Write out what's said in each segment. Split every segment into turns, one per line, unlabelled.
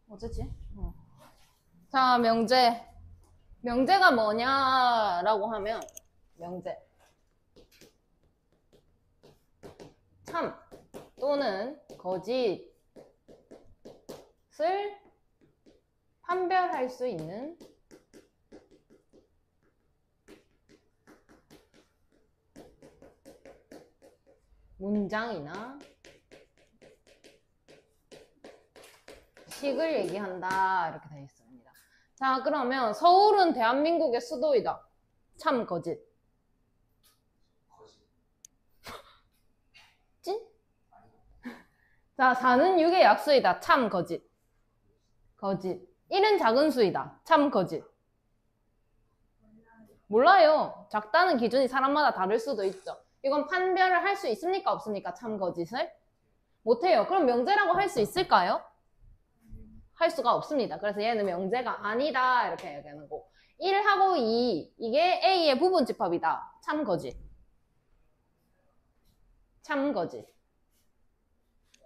어쩌지? 자, 명제. 명제가 뭐냐라고 하면, 명제. 참 또는 거짓을 판별할 수 있는 문장이나 식을 얘기한다. 이렇게 되어 있습니다. 자, 그러면 서울은 대한민국의 수도이다. 참, 거짓. 찐? 자, 4는 6의 약수이다. 참, 거짓. 거짓. 1은 작은 수이다. 참, 거짓. 몰라요. 작다는 기준이 사람마다 다를 수도 있죠. 이건 판별을 할 수 있습니까? 없습니까? 참, 거짓을? 못해요. 그럼 명제라고 할 수 있을까요? 할 수가 없습니다. 그래서 얘는 명제가 아니다. 이렇게 얘기하는 거고. 1하고 2, 이게 A의 부분집합이다. 참, 거짓. 참, 거짓.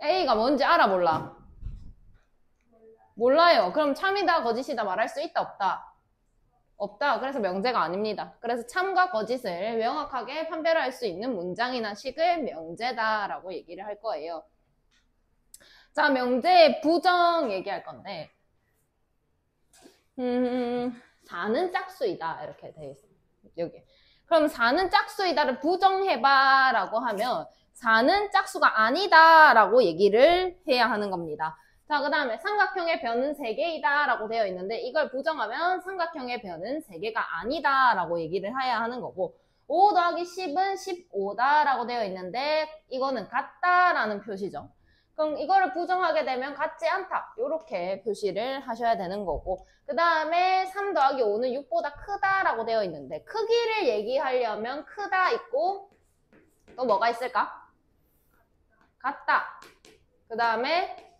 A가 뭔지 알아, 몰라? 몰라요. 그럼 참이다, 거짓이다 말할 수 있다, 없다? 없다. 그래서 명제가 아닙니다. 그래서 참과 거짓을 명확하게 판별할 수 있는 문장이나 식을 명제다라고 얘기를 할 거예요. 자, 명제의 부정 얘기할 건데 4는 짝수이다 이렇게 돼 있어요. 여기. 그럼 4는 짝수이다를 부정해봐 라고 하면 4는 짝수가 아니다 라고 얘기를 해야 하는 겁니다. 자, 그 다음에 삼각형의 변은 3개이다 라고 되어 있는데 이걸 부정하면 삼각형의 변은 3개가 아니다 라고 얘기를 해야 하는 거고 5 더하기 10은 15다 라고 되어 있는데 이거는 같다 라는 표시죠. 그럼 이거를 부정하게 되면 같지 않다 이렇게 표시를 하셔야 되는 거고 그 다음에 3 더하기 5는 6보다 크다 라고 되어 있는데 크기를 얘기하려면 크다 있고 또 뭐가 있을까? 같다. 그 다음에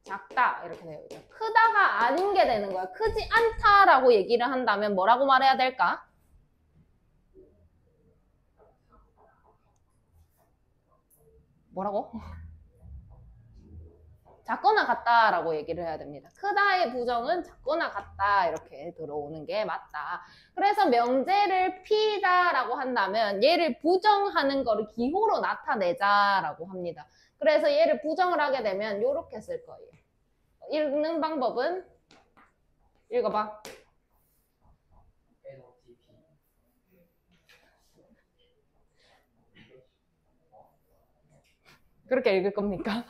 작다 이렇게 되어 있죠. 크다가 아닌 게 되는 거야. 크지 않다라고 얘기를 한다면 뭐라고 말해야 될까? 뭐라고? 작거나 같다라고 얘기를 해야 됩니다. 크다의 부정은 작거나 같다 이렇게 들어오는 게 맞다. 그래서 명제를 P다라고 한다면 얘를 부정하는 거를 기호로 나타내자라고 합니다. 그래서 얘를 부정을 하게 되면 이렇게 쓸 거예요. 읽는 방법은 읽어봐. 그렇게 읽을 겁니까?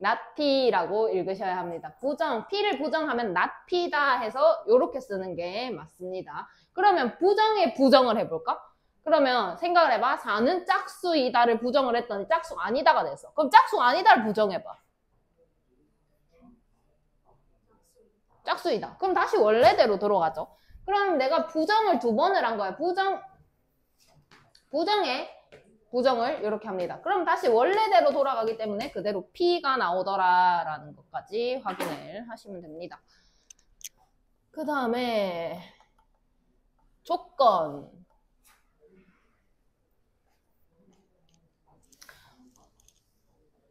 not P라고 읽으셔야 합니다. 부정, P를 부정하면 not P다 해서 이렇게 쓰는 게 맞습니다. 그러면 부정에 부정을 해볼까? 그러면 생각을 해봐. 4는 짝수이다를 부정을 했더니 짝수 아니다가 됐어. 그럼 짝수 아니다를 부정해봐. 짝수이다. 그럼 다시 원래대로 들어가죠. 그럼 내가 부정을 2번을 한 거야. 부정을 이렇게 합니다. 그럼 다시 원래대로 돌아가기 때문에 그대로 P가 나오더라라는 것까지 확인을 하시면 됩니다. 그 다음에 조건.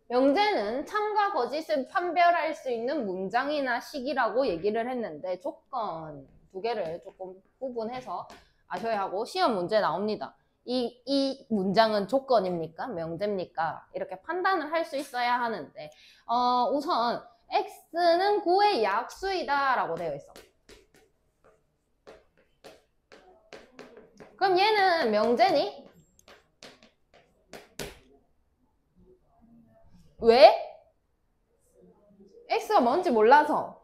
명제는 참과 거짓을 판별할 수 있는 문장이나 식이라고 얘기를 했는데 조건 2개를 조금 구분해서 아셔야 하고 시험 문제 나옵니다. 이 문장은 조건입니까? 명제입니까? 이렇게 판단을 할 수 있어야 하는데 우선 x는 9의 약수이다 라고 되어 있어. 그럼 얘는 명제니? 왜? x가 뭔지 몰라서.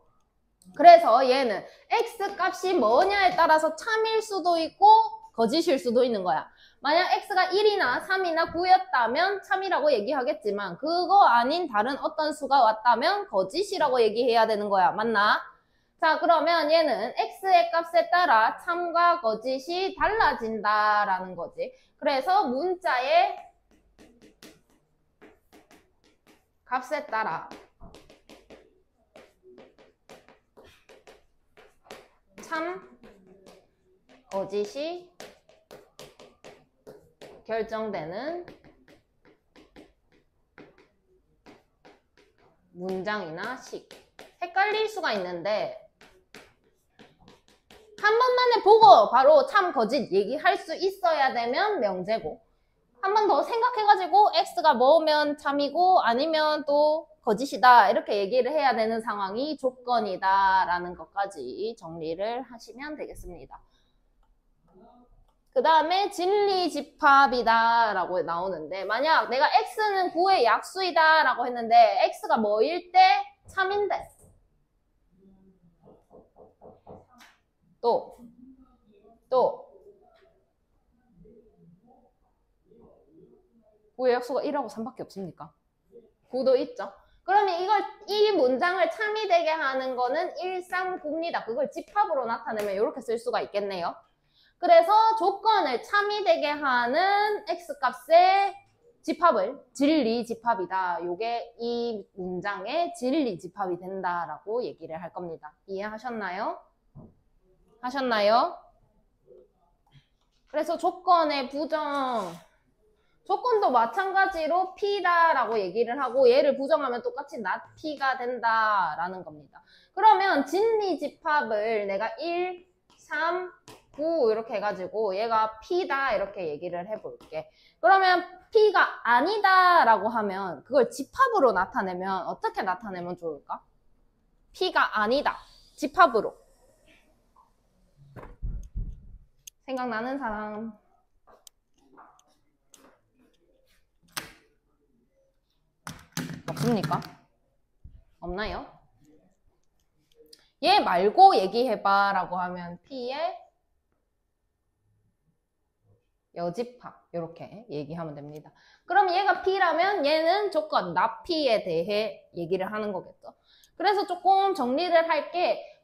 그래서 얘는 x 값이 뭐냐에 따라서 참일 수도 있고 거짓일 수도 있는 거야. 만약 x가 1이나 3이나 9였다면 참이라고 얘기하겠지만 그거 아닌 다른 어떤 수가 왔다면 거짓이라고 얘기해야 되는 거야. 맞나? 자, 그러면 얘는 x의 값에 따라 참과 거짓이 달라진다라는 거지. 그래서 문자의 값에 따라 참, 거짓이 결정되는 문장이나 식. 헷갈릴 수가 있는데 한 번만에 보고 바로 참 거짓 얘기할 수 있어야 되면 명제고, 한 번 더 생각해가지고 X가 뭐면 참이고 아니면 또 거짓이다 이렇게 얘기를 해야 되는 상황이 조건이다 라는 것까지 정리를 하시면 되겠습니다. 그 다음에 진리집합이다 라고 나오는데, 만약 내가 X는 9의 약수이다 라고 했는데 X가 뭐일 때 참인데, 또 9의 약수가 1하고 3밖에 없습니까? 9도 있죠. 그러면 이 문장을 참이 되게 하는 거는 1, 3, 9입니다. 그걸 집합으로 나타내면 이렇게 쓸 수가 있겠네요. 그래서 조건을 참이 되게 하는 X값의 집합을 진리집합이다. 요게 이 문장의 진리집합이 된다라고 얘기를 할 겁니다. 이해하셨나요? 하셨나요? 그래서 조건의 부정, 조건도 마찬가지로 P다라고 얘기를 하고 얘를 부정하면 똑같이 not P가 된다라는 겁니다. 그러면 진리집합을 내가 1, 3, 9 이렇게 해가지고 얘가 P다 이렇게 얘기를 해볼게. 그러면 P가 아니다라고 하면 그걸 집합으로 나타내면 어떻게 나타내면 좋을까? P가 아니다. 집합으로. 생각나는 사람? 없습니까? 없나요? 얘 말고 얘기해봐 라고 하면 P의 여집합 이렇게 얘기하면 됩니다. 그럼 얘가 P라면 얘는 조건 not P에 대해 얘기를 하는 거겠죠. 그래서 조금 정리를 할게,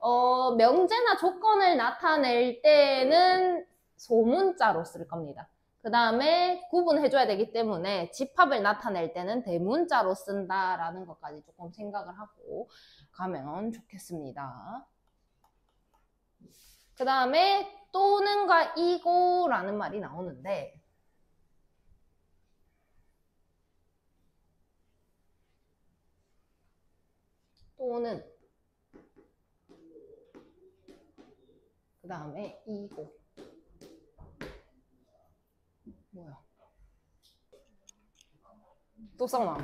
명제나 조건을 나타낼 때는 소문자로 쓸 겁니다. 그 다음에 구분해줘야 되기 때문에 집합을 나타낼 때는 대문자로 쓴다라는 것까지 조금 생각을 하고 가면 좋겠습니다. 그 다음에 또는과 이고라는 말이 나오는데, 또는 그 다음에 이고. 뭐야? 또 싸우나?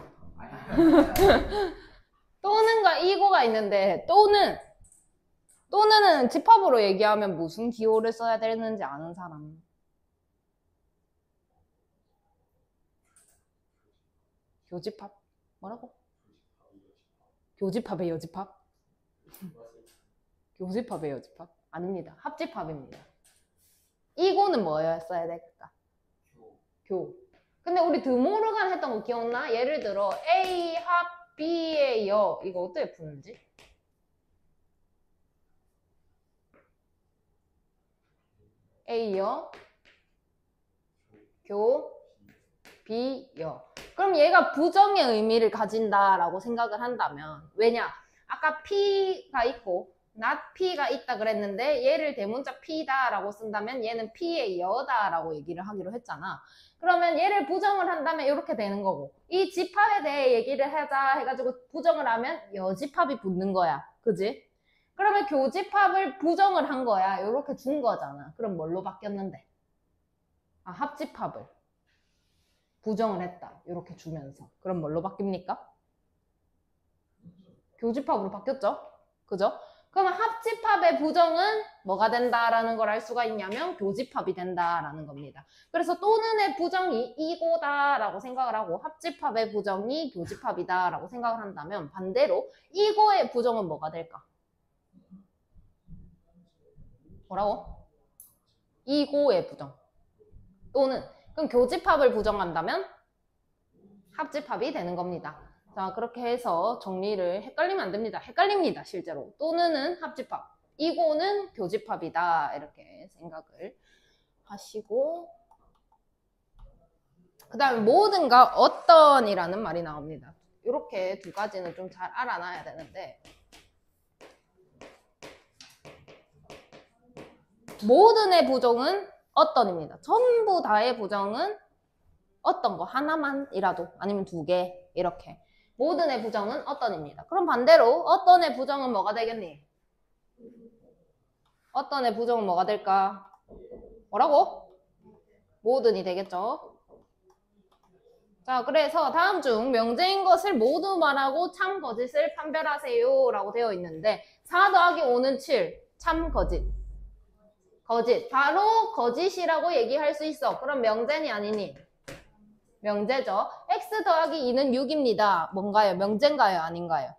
또는과 이고가 있는데, 또는은 집합으로 얘기하면 무슨 기호를 써야 되는지 아는 사람? 교집합? 뭐라고? 교집합의 여집합? 교집합의 여집합? 아닙니다. 합집합입니다. 이고는 뭐였어야 될까? 교. 근데 우리 드모르간 했던 거 기억나? 예를 들어 A 합 B의 여, 이거 어떻게 푸는지? A 여, 교, B 여. 그럼 얘가 부정의 의미를 가진다라고 생각을 한다면, 왜냐? 아까 P가 있고 not P가 있다 그랬는데 얘를 대문자 P다라고 쓴다면 얘는 P의 여다라고 얘기를 하기로 했잖아. 그러면 얘를 부정을 한다면 이렇게 되는 거고, 이 집합에 대해 얘기를 하자 해가지고 부정을 하면 여집합이 붙는 거야. 그지? 그러면 교집합을 부정을 한 거야. 이렇게 준 거잖아. 그럼 뭘로 바뀌었는데? 아, 합집합을 부정을 했다. 이렇게 주면서. 그럼 뭘로 바뀝니까? 교집합으로 바뀌었죠? 그죠? 그러면 합집합의 부정은 뭐가 된다라는 걸 알 수가 있냐면 교집합이 된다라는 겁니다. 그래서 또는의 부정이 이고다라고 생각을 하고 합집합의 부정이 교집합이다라고 생각을 한다면, 반대로 이고의 부정은 뭐가 될까? 뭐라고? 이고의 부정. 또는 그럼 교집합을 부정한다면 합집합이 되는 겁니다. 자, 그렇게 해서 정리를, 헷갈리면 안 됩니다. 헷갈립니다, 실제로. 또는은 합집합, 이고는 교집합이다. 이렇게 생각을 하시고, 그 다음에 모든가 어떤이라는 말이 나옵니다. 이렇게 두 가지는 좀 잘 알아놔야 되는데, 모든의 부정은 어떤입니다. 전부 다의 부정은 어떤 거 하나만이라도, 아니면 두 개, 이렇게. 모든 의 부정은 어떤입니다. 그럼 반대로 어떤 의 부정은 뭐가 되겠니? 어떤 의 부정은 뭐가 될까? 뭐라고? 모든이 되겠죠. 자, 그래서 다음 중 명제인 것을 모두 말하고 참 거짓을 판별하세요 라고 되어 있는데 4 더하기 5는 7, 참 거짓. 거짓. 바로 거짓이라고 얘기할 수 있어. 그럼 명제니 아니니? 명제죠. x 더하기 2는 6입니다. 뭔가요? 명제인가요? 아닌가요?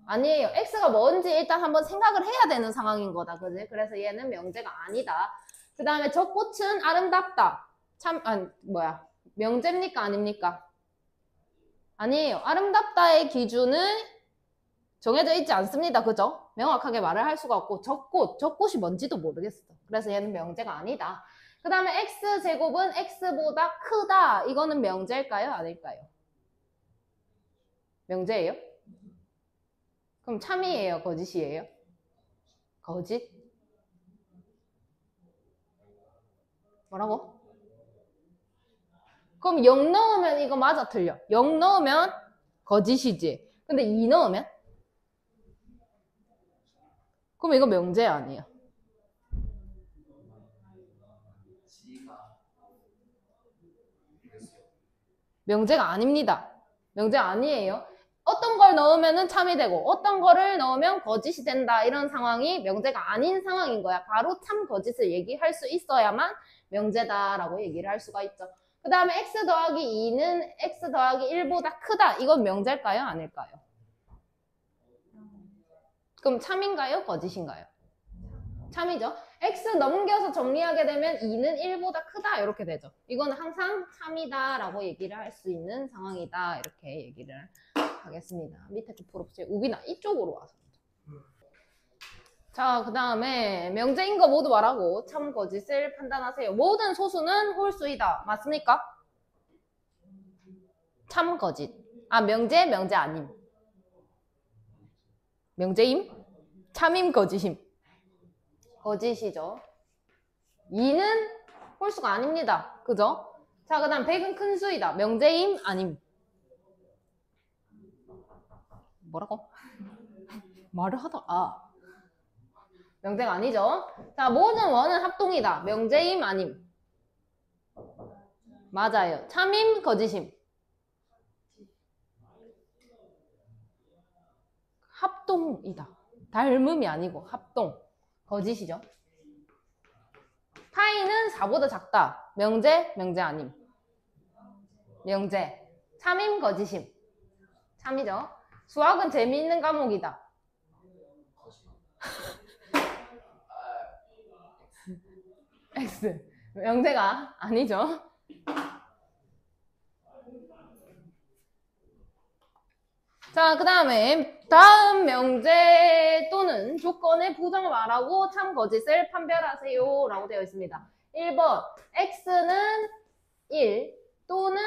아니에요. x가 뭔지 일단 한번 생각을 해야 되는 상황인 거다. 그지? 그래서 얘는 명제가 아니다. 그 다음에 저 꽃은 아름답다. 참, 명제입니까? 아닙니까? 아니에요. 아름답다의 기준은 정해져 있지 않습니다. 그죠? 명확하게 말을 할 수가 없고 저 꽃이 뭔지도 모르겠어. 그래서 얘는 명제가 아니다. 그 다음에 x제곱은 x보다 크다. 이거는 명제일까요? 아닐까요? 명제예요? 그럼 참이에요? 거짓이에요? 거짓? 뭐라고? 그럼 0 넣으면 이거 맞아 틀려? 0 넣으면 거짓이지. 근데 2 넣으면? 그럼 이거 명제 아니에요? 명제가 아닙니다. 명제 아니에요. 어떤 걸 넣으면 참이 되고 어떤 거를 넣으면 거짓이 된다. 이런 상황이 명제가 아닌 상황인 거야. 바로 참 거짓을 얘기할 수 있어야만 명제다라고 얘기를 할 수가 있죠. 그 다음에 x 더하기 2는 x 더하기 1보다 크다. 이건 명제일까요? 아닐까요? 그럼 참인가요? 거짓인가요? 참이죠. x 넘겨서 정리하게 되면 2는 1보다 크다 이렇게 되죠. 이거는 항상 참이다 라고 얘기를 할 수 있는 상황이다 이렇게 얘기를 하겠습니다. 밑에 그 프로프지 우빈아 이쪽으로 와서. 자, 그 다음에 명제인 거 모두 말하고 참 거짓을 판단하세요. 모든 소수는 홀수이다. 맞습니까? 참 거짓. 아, 명제 아님. 명제임? 참임 거짓임. 거짓이죠. 2는 홀수가 아닙니다. 그죠? 자, 그 다음 100은 큰 수이다. 명제임? 아님. 뭐라고? 말을 하다, 명제가 아니죠. 자, 모든 원은 합동이다. 명제임? 아님. 맞아요. 참임? 거짓임. 합동이다. 닮음이 아니고 합동. 거짓이죠. 파이는 4보다 작다. 명제 아님. 명제. 참임, 거짓임. 참이죠. 수학은 재미있는 과목이다. X. 명제가 아니죠. 자, 그 다음에 다음 명제 또는 조건의 부정을 말하고 참 거짓을 판별하세요 라고 되어 있습니다. 1번 x는 1 또는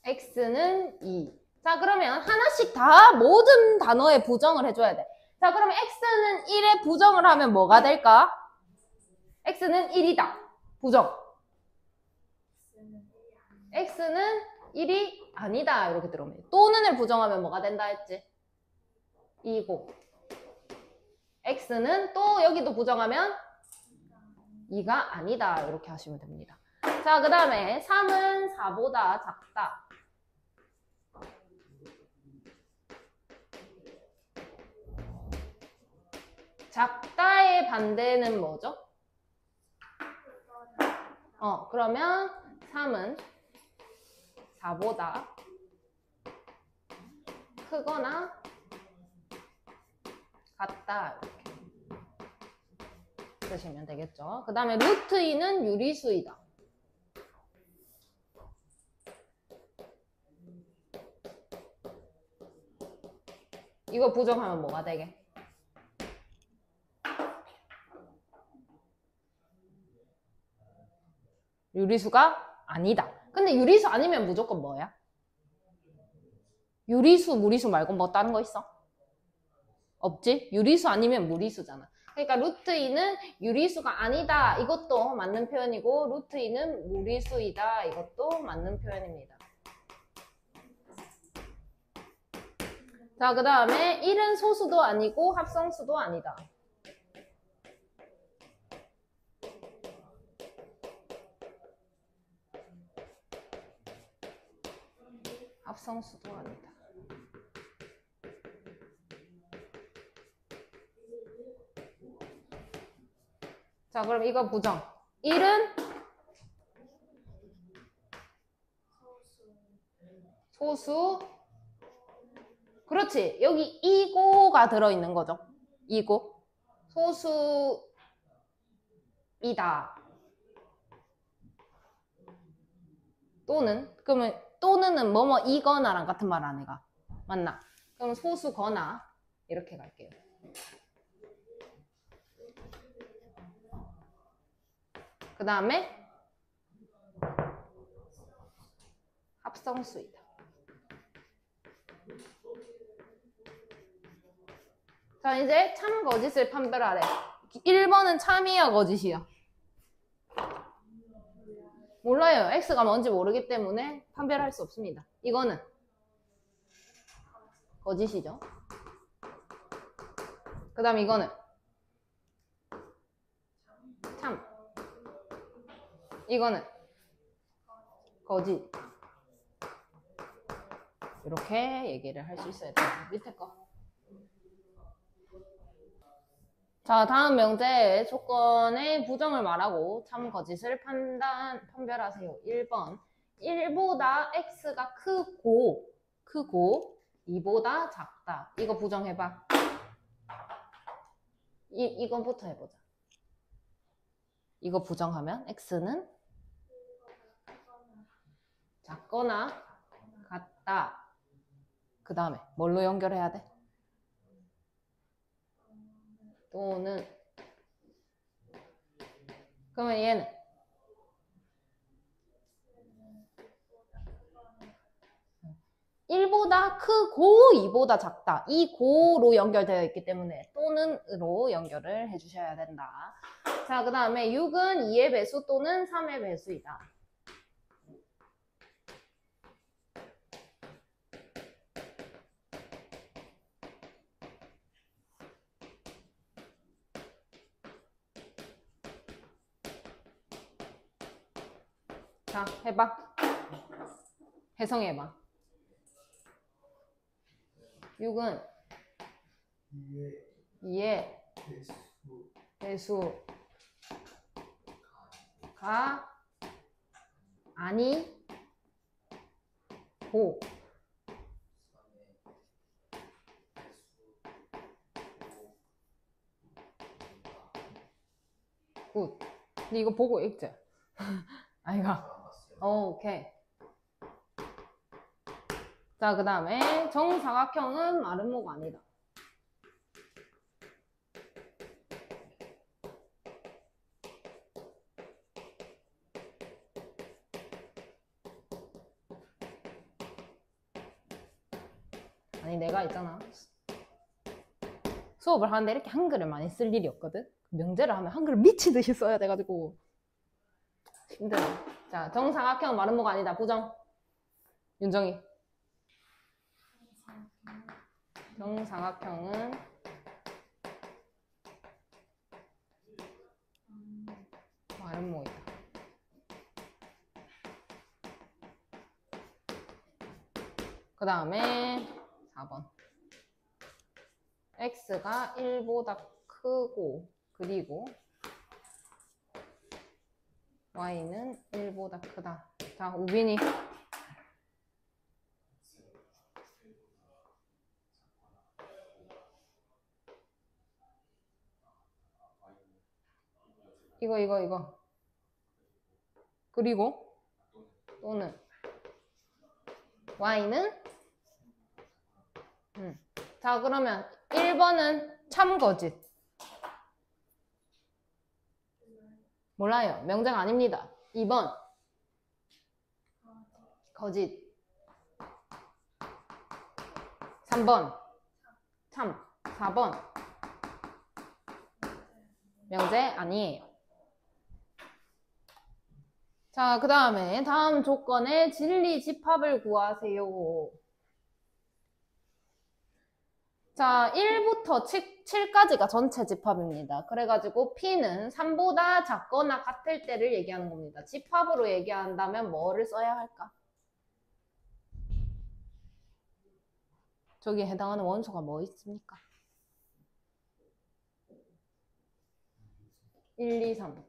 x는 2. 자, 그러면 하나씩 다 모든 단어에 부정을 해줘야 돼. 자, 그러면 x는 1에 부정을 하면 뭐가 될까? x는 1이다. 부정. x는 1이 아니다. 이렇게 들어오면. 또는을 부정하면 뭐가 된다 했지? 2고. x는 또 여기도 부정하면 2가 아니다. 이렇게 하시면 됩니다. 자, 그 다음에 3은 4보다 작다. 작다의 반대는 뭐죠? 그러면 3은 4보다 크거나 같다. 이렇게 쓰시면 되겠죠. 그 다음에 루트 2는 유리수이다. 이거 부정하면 뭐가 되게? 유리수가 아니다. 근데 유리수 아니면 무조건 뭐야? 유리수, 무리수 말고 뭐 다른 거 있어? 없지? 유리수 아니면 무리수잖아. 그러니까 루트 2는 유리수가 아니다. 이것도 맞는 표현이고 루트 2는 무리수이다. 이것도 맞는 표현입니다. 자, 그 다음에 1은 소수도 아니고 합성수도 아니다. 합성수도 아니다. 자, 그럼 이거 부정. 1은 소수. 그렇지. 여기 이고가 들어있는 거죠. 이고. 소수이다. 또는, 그러면 또는은 뭐뭐 이거나랑 같은 말 안 해가. 맞나? 그럼 소수거나 이렇게 갈게요. 그 다음에 합성수이다. 자, 이제 참 거짓을 판별하래. 1번은 참이야 거짓이야? 몰라요. X가 뭔지 모르기 때문에 판별할 수 없습니다. 이거는 거짓이죠. 그 다음 이거는 참. 이거는 거짓. 이렇게 얘기를 할 수 있어야 돼요. 밑에 거. 자, 다음 명제 조건의 부정을 말하고 참 거짓을 판별하세요. 1번. 1보다 x가 크고 2보다 작다. 이거 부정해봐. 이거부터 해보자. 이거 부정하면 x는 작거나 같다. 그 다음에 뭘로 연결해야 돼? 또는. 그러면 얘는 (1보다) 크고 (2보다) 작다. 이 고로 연결되어 있기 때문에 또는으로 연결을 해주셔야 된다. 자, 그 다음에 6은 2의 배수 또는 3의 배수이다. 자, 해봐. 해성해봐. 6은 2의 배수가 아니고 굿. 근데 이거 보고 읽자. 아이가. 오케이. 자, 그 다음에 정사각형은 마름모가 아니다. 아니, 내가 있잖아. 수업을 하는데 이렇게 한글을 많이 쓸 일이 없거든. 명제를 하면 한글을 미치듯이 써야 돼가지고 힘들어. 자, 정사각형은 마름모가 아니다. 부정. 윤정이. 정사각형은 마름모이다. 그 다음에 4번. x가 1보다 크고 그리고 y는 1보다 크다. 자, 우빈이. 이거. 그리고 또는 y는 자, 그러면 1번은 참거짓. 몰라요. 명제가 아닙니다. 2번 거짓. 3번 참. 4번 명제 아니에요. 자, 그 다음에 다음 조건의 진리 집합을 구하세요. 자, 1부터 7까지가 전체 집합입니다. 그래가지고 P는 3보다 작거나 같을 때를 얘기하는 겁니다. 집합으로 얘기한다면 뭐를 써야 할까? 저기에 해당하는 원소가 뭐 있습니까? 1, 2, 3.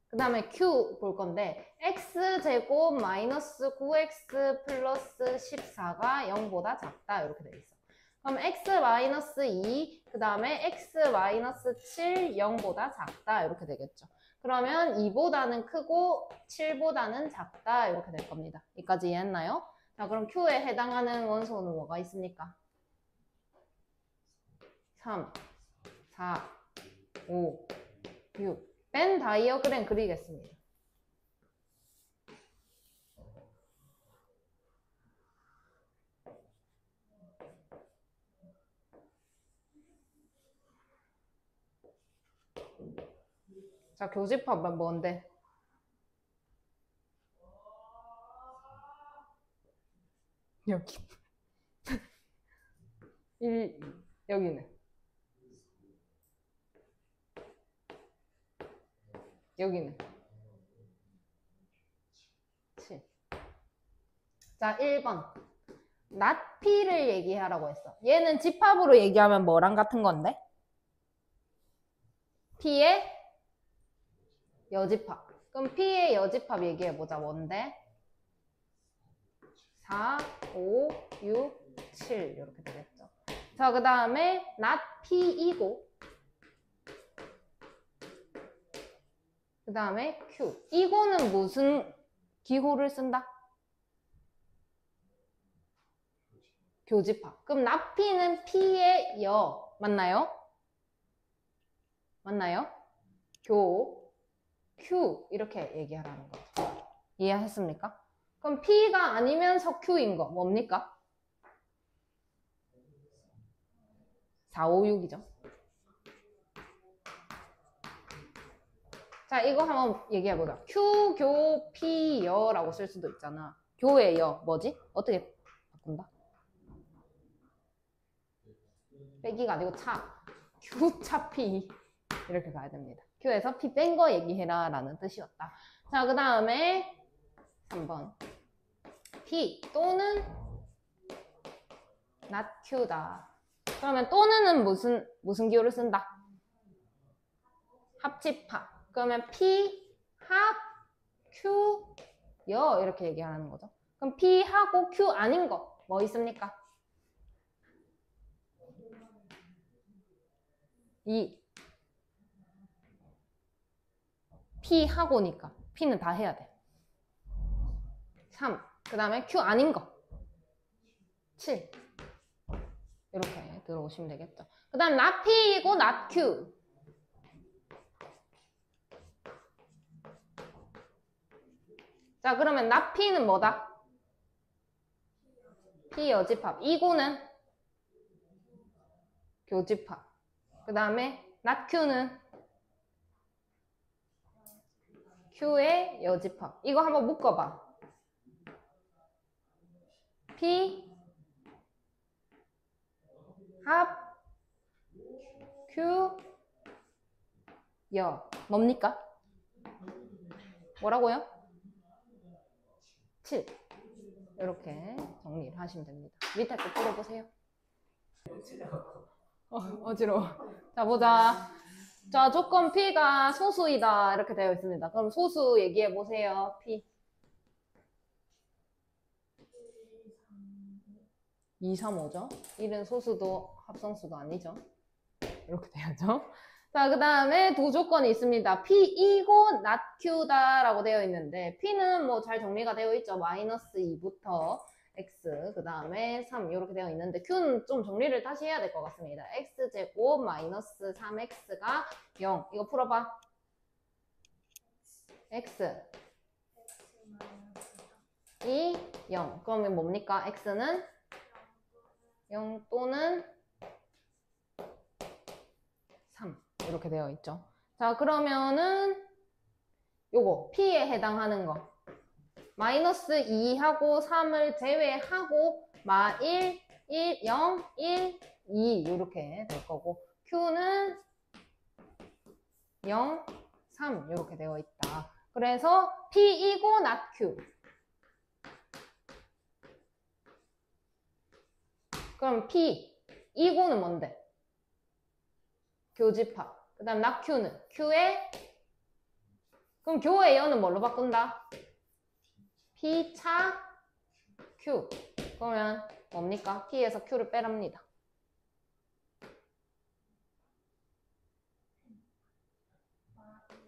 그 다음에 Q 볼 건데 X제곱 마이너스 9X 플러스 14가 0보다 작다 이렇게 돼 있어. 그럼 X 마이너스 2, 그 다음에 X 마이너스 7, 0보다 작다 이렇게 되겠죠. 그러면 2보다는 크고 7보다는 작다 이렇게 될 겁니다. 여기까지 이해했나요? 자, 그럼 Q에 해당하는 원소는 뭐가 있습니까? 3, 4, 5, 6. 벤 다이어그램 그리겠습니다. 자, 교집합은 뭔데? 여기. 1, 여기는. 여기는 7. 자, 1번. not P를 얘기하라고 했어. 얘는 집합으로 얘기하면 뭐랑 같은 건데? P의 여집합. 그럼 P의 여집합 얘기해보자. 뭔데? 4, 5, 6, 7 이렇게 되겠죠. 자, 그 다음에 not P이고 그 다음에 Q. 이거는 무슨 기호를 쓴다? 교집합. 그럼 not P의 여 맞나요? 맞나요? 교, Q 이렇게 얘기하라는 거죠. 이해하셨습니까? 그럼 P가 아니면서 Q인 거 뭡니까? 4, 5, 6이죠. 자, 이거 한번 얘기해보자. Q, 교, P, 여라고 쓸 수도 있잖아. 교의 여 뭐지? 어떻게 바꾼다? 빼기가 아니고 차. Q, 차, P 이렇게 가야 됩니다. Q에서 P 뺀 거 얘기해라 라는 뜻이었다. 자, 그 다음에 3번 P 또는 not Q다. 그러면 또는은 무슨 기호를 쓴다? 합집합. 그러면 P, 합, Q, 여 이렇게 얘기하는 거죠. 그럼 P하고 Q 아닌 거 뭐 있습니까? 2. P하고니까 P는 다 해야 돼. 3. 그 다음에 Q 아닌 거 7. 이렇게 들어오시면 되겠죠. 그 다음 not P이고 not Q. 자, 그러면 not P는 뭐다? P 여집합. 이고는 교집합. 그 다음에 not Q는 Q의 여집합. 이거 한번 묶어봐. P 합 Q 여 뭡니까? 뭐라고요? 7. 이렇게 정리를 하시면 됩니다. 밑에 거 풀어보세요. 어지러워. 자, 보자. 자, 조건 P가 소수이다 이렇게 되어 있습니다. 그럼 소수 얘기해 보세요. P 2, 3, 5죠. 1은 소수도 합성수도 아니죠. 이렇게 돼야죠. 자, 그 다음에 두 조건이 있습니다. P이고 not Q다 라고 되어 있는데 P는 뭐 잘 정리가 되어 있죠. 마이너스 2부터 X, 그 다음에 3 이렇게 되어 있는데 Q는 좀 정리를 다시 해야 될 것 같습니다. X제곱 마이너스 3X가 0. 이거 풀어봐. X 이 0. 그러면 뭡니까? X는 0 또는 3 이렇게 되어 있죠. 자, 그러면은 요거 P에 해당하는 거 마이너스 2하고 3을 제외하고 마 1, 1, 0, 1, 2 이렇게 될 거고 Q는 0, 3 이렇게 되어 있다. 그래서 P이고 not Q. 그럼 P, 이고는 뭔데? 교집합. 그 다음 not Q는 Q의 그럼 교의 여는 뭘로 바꾼다? P차 Q. 그러면 뭡니까? P에서 Q를 빼랍니다.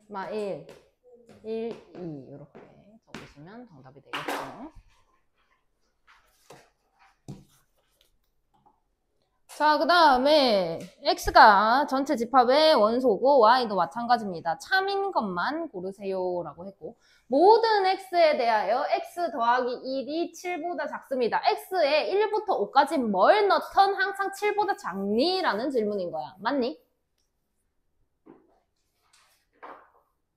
마 1, 1, 2 이렇게 적으시면 정답이 되겠죠. 자, 그 다음에 x가 전체 집합의 원소고 y도 마찬가지입니다. 참인 것만 고르세요라고 했고 모든 x에 대하여 x 더하기 1이 7보다 작습니다. x에 1부터 5까지 뭘 넣던 항상 7보다 작니? 라는 질문인 거야. 맞니?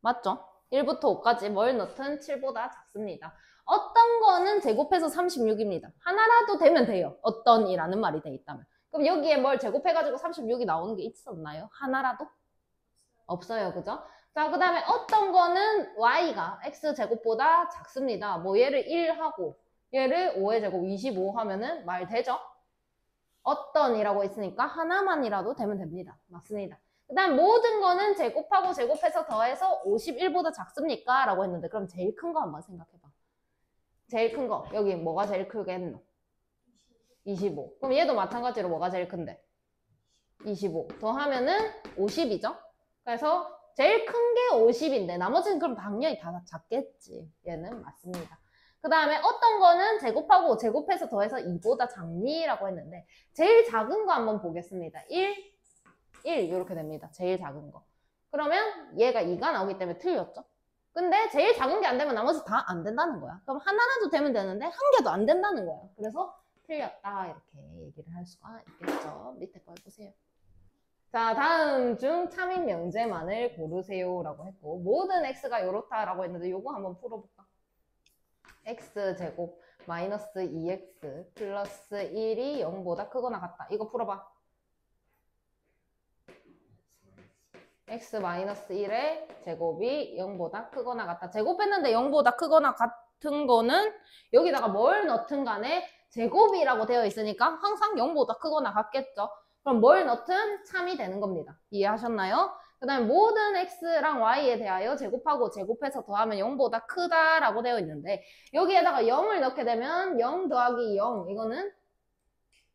맞죠? 1부터 5까지 뭘 넣든 7보다 작습니다. 어떤 거는 제곱해서 36입니다. 하나라도 되면 돼요. 어떤 이라는 말이 돼 있다면. 그럼 여기에 뭘 제곱해가지고 36이 나오는 게 있었나요? 하나라도? 없어요. 그죠? 자, 그 다음에 어떤 거는 y가 x제곱보다 작습니다. 뭐 얘를 1하고 얘를 5의 제곱 25 하면은 말 되죠? 어떤 이라고 했으니까 하나만이라도 되면 됩니다. 맞습니다. 그 다음 모든 거는 제곱하고 제곱해서 더해서 51보다 작습니까? 라고 했는데 그럼 제일 큰 거 한번 생각해봐. 제일 큰 거. 여기 뭐가 제일 크겠노? 25. 그럼 얘도 마찬가지로 뭐가 제일 큰데? 25. 더하면은 50이죠? 그래서 제일 큰 게 50인데 나머지는 그럼 당연히 다 작겠지. 얘는 맞습니다. 그 다음에 어떤 거는 제곱하고 제곱해서 더해서 2보다 작니? 라고 했는데 제일 작은 거 한번 보겠습니다. 1 이렇게 됩니다. 제일 작은 거. 그러면 얘가 2가 나오기 때문에 틀렸죠? 근데 제일 작은 게 안 되면 나머지 다 안 된다는 거야. 그럼 하나라도 되면 되는데 한 개도 안 된다는 거야. 그래서 틀렸다 이렇게 얘기를 할 수가 있겠죠. 밑에 거 해보세요. 자, 다음 중 참인 명제만을 고르세요 라고 했고 모든 x가 이렇다라고 했는데 요거 한번 풀어볼까? x제곱 마이너스 2x 플러스 1이 0보다 크거나 같다. 이거 풀어봐. x 마이너스 1의 제곱이 0보다 크거나 같다. 제곱했는데 0보다 크거나 같은 거는 여기다가 뭘 넣든 간에 제곱이라고 되어 있으니까 항상 0보다 크거나 같겠죠. 그럼 뭘 넣든 참이 되는 겁니다. 이해하셨나요? 그 다음에 모든 x랑 y에 대하여 제곱하고 제곱해서 더하면 0보다 크다라고 되어 있는데 여기에다가 0을 넣게 되면 0 더하기 0 이거는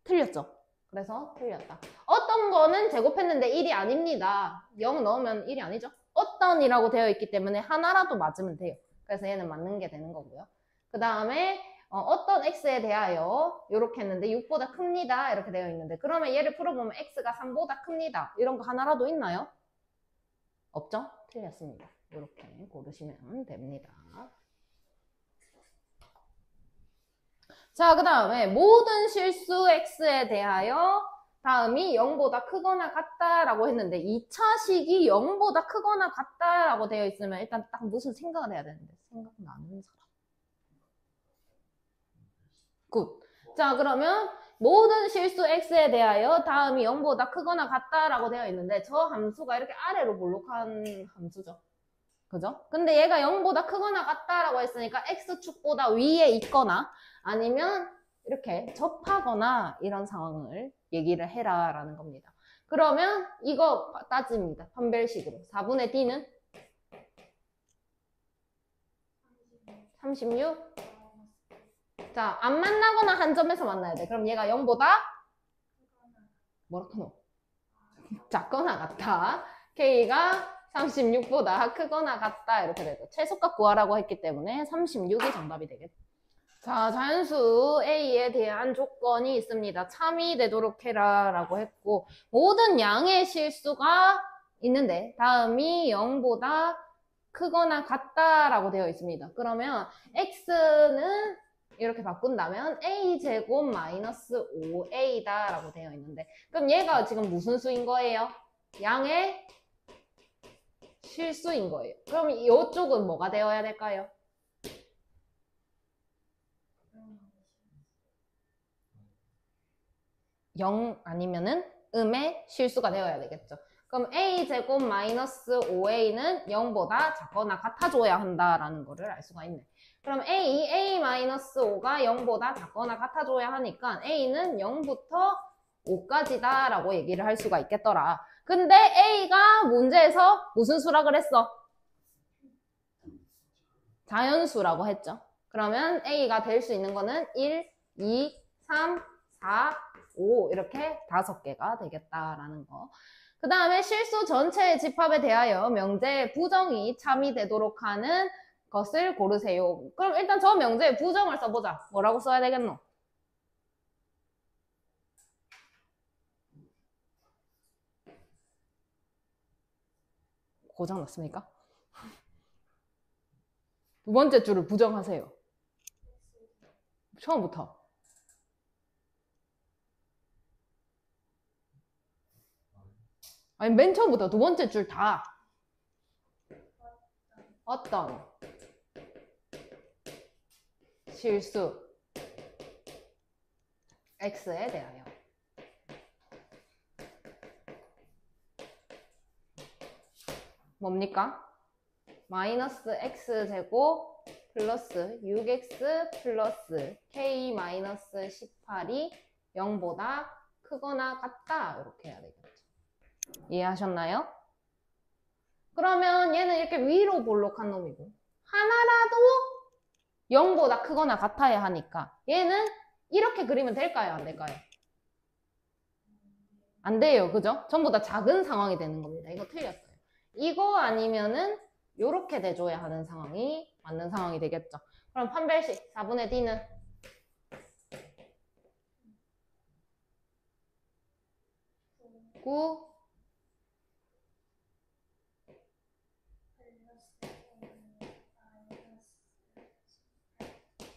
틀렸죠. 그래서 틀렸다. 어떤 거는 제곱했는데 1이 아닙니다. 0 넣으면 1이 아니죠. 어떤 이라고 되어 있기 때문에 하나라도 맞으면 돼요. 그래서 얘는 맞는 게 되는 거고요. 그 다음에 어떤 x에 대하여 이렇게 했는데 6보다 큽니다. 이렇게 되어 있는데 그러면 얘를 풀어보면 x가 3보다 큽니다. 이런 거 하나라도 있나요? 없죠? 틀렸습니다. 이렇게 고르시면 됩니다. 자, 그 다음에 모든 실수 x에 대하여 다음이 0보다 크거나 같다라고 했는데 2차식이 0보다 크거나 같다라고 되어 있으면 일단 딱 무슨 생각을 해야 되는데 생각나는 사람. 굿. 자, 그러면 모든 실수 x에 대하여 다음이 0보다 크거나 같다라고 되어 있는데 저 함수가 이렇게 아래로 볼록한 함수죠. 그죠? 근데 얘가 0보다 크거나 같다라고 했으니까 x축보다 위에 있거나 아니면 이렇게 접하거나 이런 상황을 얘기를 해라 라는 겁니다. 그러면 이거 따집니다. 판별식으로. 4분의 d는 36. 자, 안 만나거나 한 점에서 만나야 돼. 그럼 얘가 0보다 뭐라카노? 작거나 같다. k가 36보다 크거나 같다. 이렇게 되죠. 최소값 구하라고 했기 때문에 36이 정답이 되겠죠. 자, 자연수 A에 대한 조건이 있습니다. 참이 되도록 해라 라고 했고 모든 양의 실수가 있는데 다음이 0보다 크거나 같다라고 되어 있습니다. 그러면 x는 이렇게 바꾼다면 a제곱 마이너스 5a다 라고 되어 있는데 그럼 얘가 지금 무슨 수인 거예요? 양의 실수인 거예요. 그럼 이쪽은 뭐가 되어야 될까요? 0 아니면은 음의 실수가 되어야 되겠죠. 그럼 a제곱 마이너스 5a는 0보다 작거나 같아줘야 한다라는 거를 알 수가 있네. 그럼 a 마이너스 5가 0보다 작거나 같아줘야 하니까 a는 0부터 5까지다 라고 얘기를 할 수가 있겠더라. 근데 a가 문제에서 무슨 수라 그랬어? 자연수라고 했죠. 그러면 a가 될 수 있는 거는 1, 2, 3, 4, 5 이렇게 5개가 되겠다라는 거. 그 다음에 실수 전체의 집합에 대하여 명제의 부정이 참이되도록 하는 것을 고르세요. 그럼 일단 저 명제의 부정을 써보자. 뭐라고 써야 되겠노? 고장났습니까? 두 번째 줄을 부정하세요. 처음부터. 아니 맨 처음부터 두 번째 줄 다. 어떤 실수 x에 대하여. 뭡니까? 마이너스 x제곱 플러스 6x 플러스 k 마이너스 18이 0보다 크거나 같다. 이렇게 해야 되겠죠. 이해하셨나요? 그러면 얘는 이렇게 위로 볼록한 놈이고 하나라도 0보다 크거나 같아야 하니까 얘는 이렇게 그리면 될까요? 안 될까요? 안 돼요. 그죠? 전부 다 작은 상황이 되는 겁니다. 이거 틀렸어요. 이거 아니면은 요렇게 돼줘야 하는 상황이 맞는 상황이 되겠죠. 그럼 판별식 4분의 d는 (9)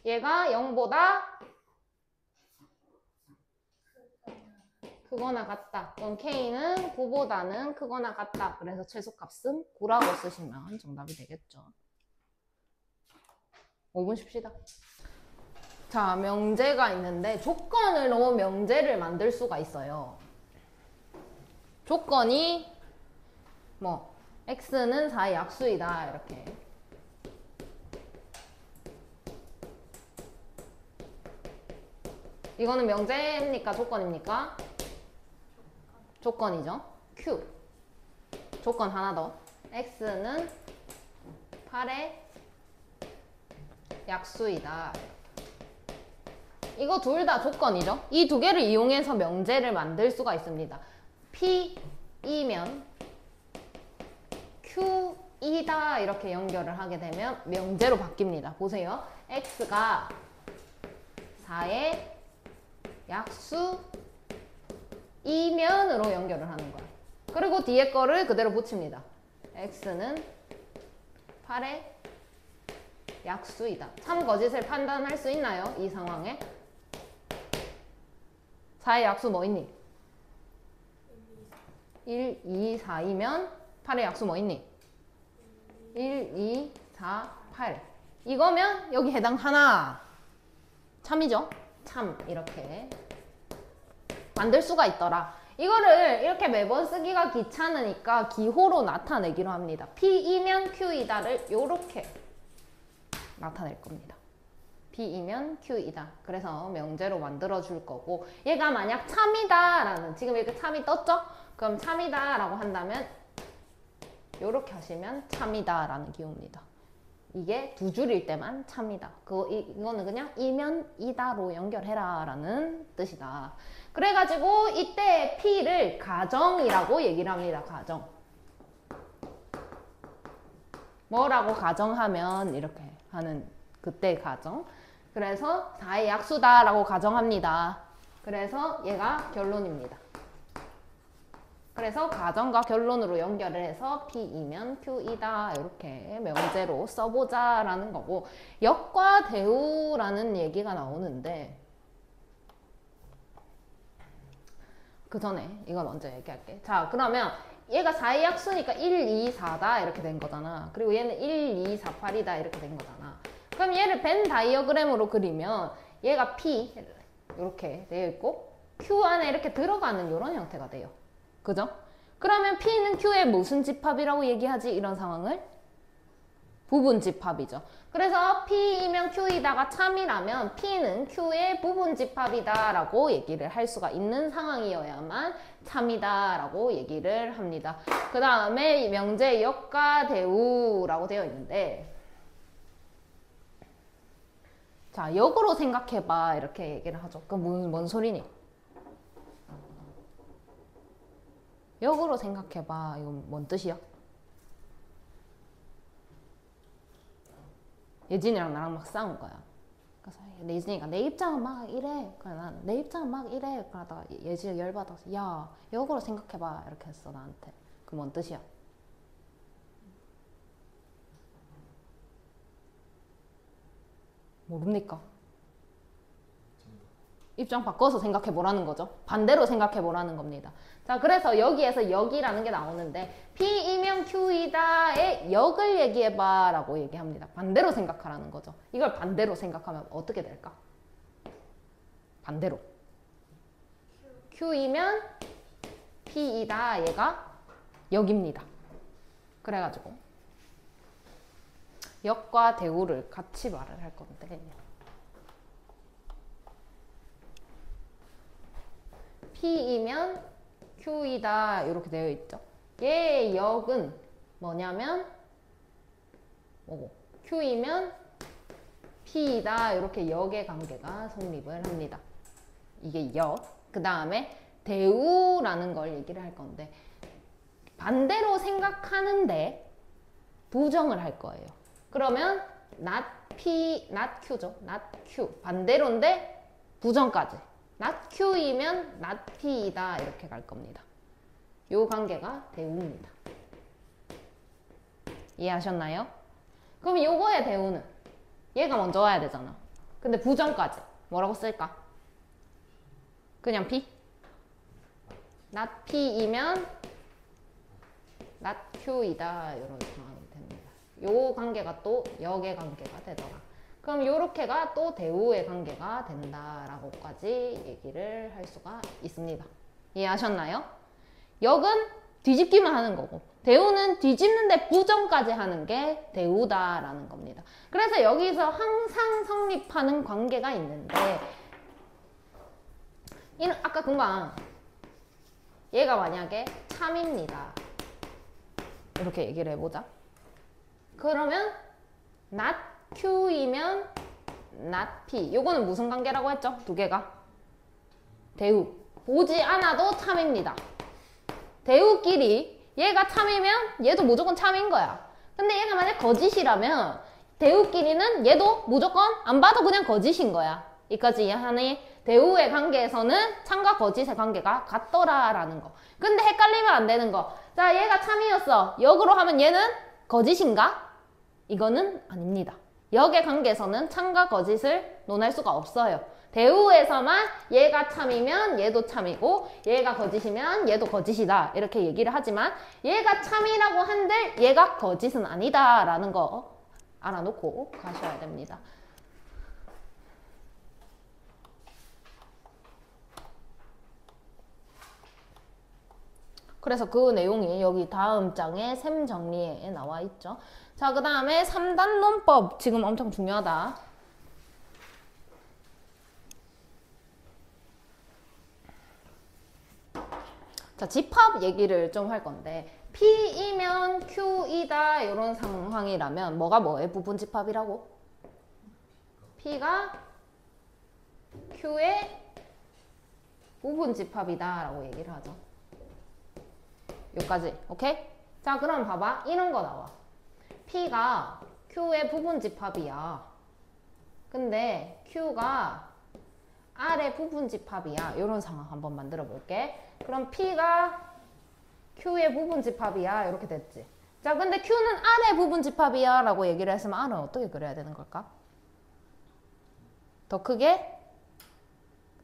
얘가 0보다 크거나 같다. 그럼 K는 9보다는 크거나 같다. 그래서 최소값은 9라고 쓰시면 정답이 되겠죠. 5분 쉽시다. 자, 명제가 있는데 조건을 넣은 명제를 만들 수가 있어요. 조건이 뭐 x는 4의 약수이다. 이렇게. 이거는 명제입니까? 조건입니까? 조건이죠. Q. 조건 하나 더. X는 8의 약수이다. 이거 둘 다 조건이죠. 이 두 개를 이용해서 명제를 만들 수가 있습니다. P이면 Q이다 이렇게 연결을 하게 되면 명제로 바뀝니다. 보세요. X가 4의 약수 이면으로 연결을 하는 거야. 그리고 뒤에 거를 그대로 붙입니다. x는 8의 약수이다. 참 거짓을 판단할 수 있나요? 이 상황에 4의 약수 뭐 있니? 1, 2, 4이면 8의 약수 뭐 있니? 1, 2, 4, 8 이거면 여기 해당 하나 참이죠? 참 이렇게 만들 수가 있더라. 이거를 이렇게 매번 쓰기가 귀찮으니까 기호로 나타내기로 합니다. P이면 Q이다를 이렇게 나타낼 겁니다. P이면 Q이다. 그래서 명제로 만들어 줄 거고 얘가 만약 참이다 라는 지금 이렇게 참이 떴죠? 그럼 참이다 라고 한다면 이렇게 하시면 참이다 라는 기호입니다. 이게 두 줄일 때만 참이다. 이거는 그냥 이면 이다로 연결해라 라는 뜻이다. 그래가지고 이때 P를 가정이라고 얘기를 합니다. 가정. 뭐라고 가정하면 이렇게 하는 그때 가정. 그래서 4의 약수다 라고 가정합니다. 그래서 얘가 결론입니다. 그래서 가정과 결론으로 연결을 해서 P이면 Q이다 이렇게 명제로 써보자 라는 거고 역과 대우라는 얘기가 나오는데 그 전에 이거 먼저 얘기할게. 자, 그러면 얘가 4의 약수니까 1, 2, 4다 이렇게 된 거잖아. 그리고 얘는 1, 2, 4, 8이다 이렇게 된 거잖아. 그럼 얘를 벤 다이어그램으로 그리면 얘가 P 이렇게 되어 있고 Q 안에 이렇게 들어가는 이런 형태가 돼요. 그죠? 그러면 P는 Q의 무슨 집합이라고 얘기하지? 이런 상황을? 부분집합이죠. 그래서 P이면 Q이다가 참이라면 P는 Q의 부분집합이다 라고 얘기를 할 수가 있는 상황이어야만 참이다 라고 얘기를 합니다. 그 다음에 명제 역과 대우라고 되어 있는데, 자, 역으로 생각해봐 이렇게 얘기를 하죠. 그 뭔 소리니? 역으로 생각해봐. 이건 뭔 뜻이야? 예진이랑 나랑 막 싸운 거야. 그래서 예진이가 내 입장은 막 이래. 그래 난 내 입장은 막 이래. 그러다가 예진이가 열받아서 야, 역으로 생각해봐 이렇게 했어 나한테. 그 뭔 뜻이야? 모릅니까? 입장 바꿔서 생각해 보라는 거죠. 반대로 생각해 보라는 겁니다. 자, 그래서 여기에서 역이라는 게 나오는데 P이면 Q이다의 역을 얘기해봐 라고 얘기합니다. 반대로 생각하라는 거죠. 이걸 반대로 생각하면 어떻게 될까? 반대로 Q이면 P이다, 얘가 역입니다. 그래가지고 역과 대우를 같이 말을 할 건데, P이면 Q이다 이렇게 되어 있죠. 얘의 역은 뭐냐면 뭐고, Q이면 P이다 이렇게 역의 관계가 성립을 합니다. 이게 역. 그 다음에 대우라는 걸 얘기를 할 건데, 반대로 생각하는데 부정을 할 거예요. 그러면 not P, not Q죠. not Q. 반대로인데 부정까지. not Q이면 not P이다 이렇게 갈 겁니다. 요 관계가 대우입니다. 이해하셨나요? 그럼 요거의 대우는 얘가 먼저 와야 되잖아. 근데 부정까지 뭐라고 쓸까? 그냥 P? not P이면 not Q이다 이런 상황이 됩니다. 요 관계가 또 역의 관계가 되더라. 그럼 요렇게가 또 대우의 관계가 된다라고까지 얘기를 할 수가 있습니다. 이해하셨나요? 역은 뒤집기만 하는 거고, 대우는 뒤집는데 부정까지 하는 게 대우다라는 겁니다. 그래서 여기서 항상 성립하는 관계가 있는데, 아까 금방 얘가 만약에 참입니다. 이렇게 얘기를 해보자. 그러면 not Q이면 not P. 요거는 무슨 관계라고 했죠? 두 개가 대우. 보지 않아도 참입니다. 대우끼리 얘가 참이면 얘도 무조건 참인 거야. 근데 얘가 만약 거짓이라면 대우끼리는 얘도 무조건 안 봐도 그냥 거짓인 거야. 이까지 이해하니? 대우의 관계에서는 참과 거짓의 관계가 같더라라는 거. 근데 헷갈리면 안 되는 거. 자, 얘가 참이었어. 역으로 하면 얘는 거짓인가? 이거는 아닙니다. 역의 관계에서는 참과 거짓을 논할 수가 없어요. 대우에서만 얘가 참이면 얘도 참이고 얘가 거짓이면 얘도 거짓이다 이렇게 얘기를 하지만, 얘가 참이라고 한들 얘가 거짓은 아니다 라는 거 알아놓고 가셔야 됩니다. 그래서 그 내용이 여기 다음 장의 셈 정리에 나와 있죠. 자, 그 다음에 3단 논법 지금 엄청 중요하다. 자, 집합 얘기를 좀 할 건데, P이면 Q이다 이런 상황이라면 뭐가 뭐의 부분집합이라고? P가 Q의 부분집합이다 라고 얘기를 하죠. 여기까지. 오케이? 자, 그럼 봐봐. 이런 거 나와. P가 Q의 부분집합이야. 근데 Q가 R의 부분집합이야. 이런 상황 한번 만들어 볼게. 그럼 P가 Q의 부분집합이야. 이렇게 됐지. 자, 근데 Q는 R의 부분집합이야 라고 얘기를 했으면 R은 어떻게 그려야 되는 걸까? 더 크게?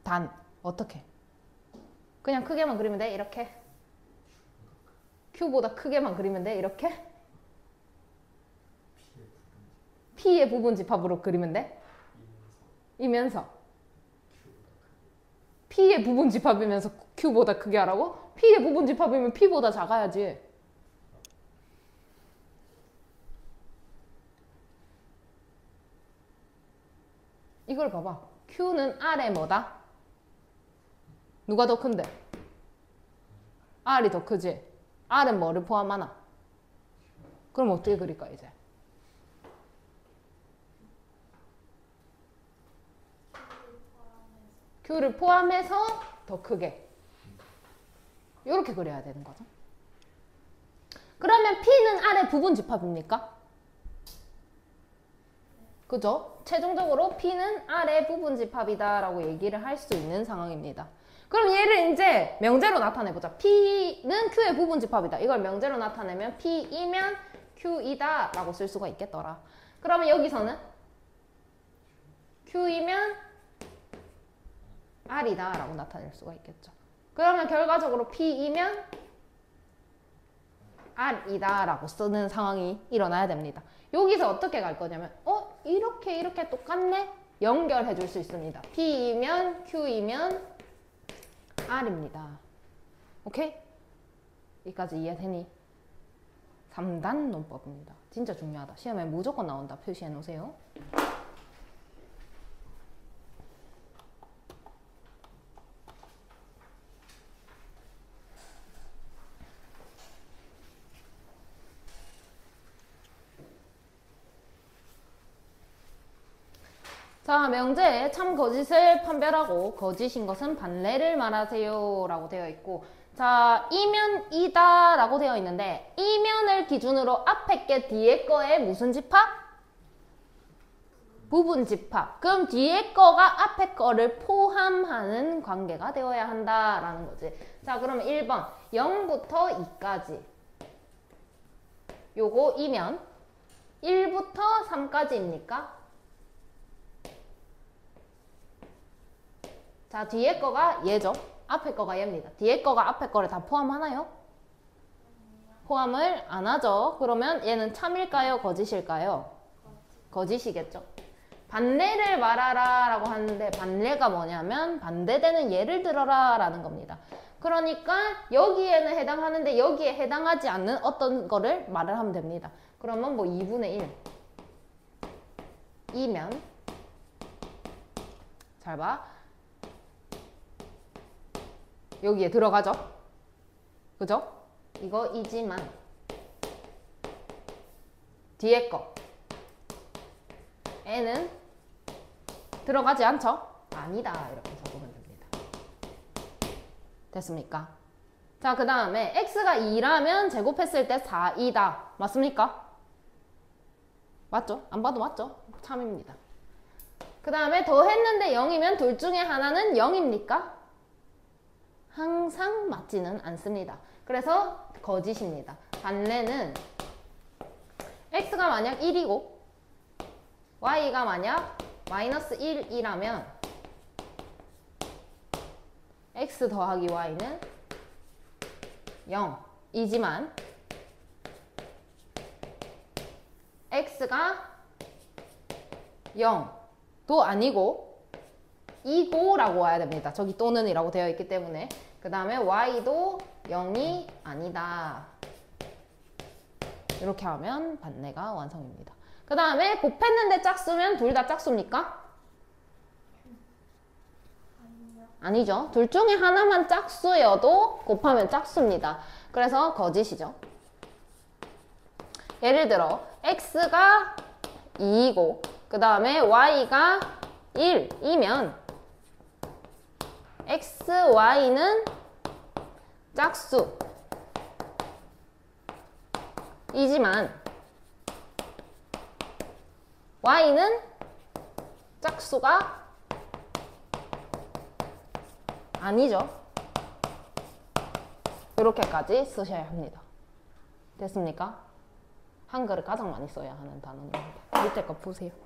단. 어떻게? 그냥 크게만 그리면 돼? 이렇게? Q보다 크게만 그리면 돼? 이렇게? P의 부분집합으로 그리면 돼? 이면서 P의 부분 집합이면서 Q보다 크게 하라고? P의 부분 집합이면 P보다 작아야지. 이걸 봐봐. Q는 R에 뭐다? 누가 더 큰데? R이 더 크지? R은 뭐를 포함하나? 그럼 어떻게 그릴까 이제? Q를 포함해서 더 크게. 이렇게 그려야 되는 거죠. 그러면 P는 R의 부분 집합입니까? 그죠? 최종적으로 P는 R의 부분 집합이다 라고 얘기를 할 수 있는 상황입니다. 그럼 얘를 이제 명제로 나타내보자. P는 Q의 부분 집합이다. 이걸 명제로 나타내면 P이면 Q이다 라고 쓸 수가 있겠더라. 그러면 여기서는 Q이면 R이다 라고 나타낼 수가 있겠죠. 그러면 결과적으로 P이면 R이다 라고 쓰는 상황이 일어나야 됩니다. 여기서 어떻게 갈 거냐면 이렇게 똑같네? 연결해 줄 수 있습니다. P이면 Q이면 R입니다. 오케이? 여기까지 이해되니? 3단 논법입니다. 진짜 중요하다. 시험에 무조건 나온다. 표시해 놓으세요. 자, 명제에 참 거짓을 판별하고 거짓인 것은 반례를 말하세요 라고 되어 있고, 자, 이면이다 라고 되어 있는데 이면을 기준으로 앞에 게 뒤에 거에 무슨 집합? 부분 집합. 그럼 뒤에 거가 앞에 거를 포함하는 관계가 되어야 한다라는 거지. 자, 그러면 1번 0부터 2까지 요거 이면 1부터 3까지입니까? 자, 뒤에 거가 얘죠. 앞에 거가 얘입니다. 뒤에 거가 앞에 거를 다 포함하나요? 포함을 안 하죠. 그러면 얘는 참일까요? 거짓일까요? 거짓이겠죠. 반례를 말하라 라고 하는데 반례가 뭐냐면 반대되는 예를 들어라 라는 겁니다. 그러니까 여기에는 해당하는데 여기에 해당하지 않는 어떤 거를 말을 하면 됩니다. 그러면 뭐 2분의 1 이면 잘 봐. 여기에 들어가죠. 그죠? 이거 이지만 뒤에 거 N은 들어가지 않죠? 아니다. 이렇게 적으면 됩니다. 됐습니까? 자, 그 다음에 X가 2라면 제곱했을 때 4이다. 맞습니까? 맞죠? 안 봐도 맞죠? 참입니다. 그 다음에 더했는데 0이면 둘 중에 하나는 0입니까? 항상 맞지는 않습니다. 그래서 거짓입니다. 반례는 X가 만약 1이고 Y가 만약 마이너스 1이라면 X 더하기 Y는 0이지만 X가 0도 아니고 이고라고 와야 됩니다. 저기 또는 이라고 되어 있기 때문에. 그 다음에 Y도 0이 아니다. 이렇게 하면 반례가 완성입니다. 그 다음에 곱했는데 짝수면 둘 다 짝수입니까? 아니죠. 둘 중에 하나만 짝수여도 곱하면 짝수입니다. 그래서 거짓이죠. 예를 들어 X가 2이고 그 다음에 Y가 1이면 X, Y는 짝수 이지만 Y는 짝수가 아니죠. 이렇게까지 쓰셔야 합니다. 됐습니까? 한글을 가장 많이 써야 하는 단어입니다. 밑에 거 보세요.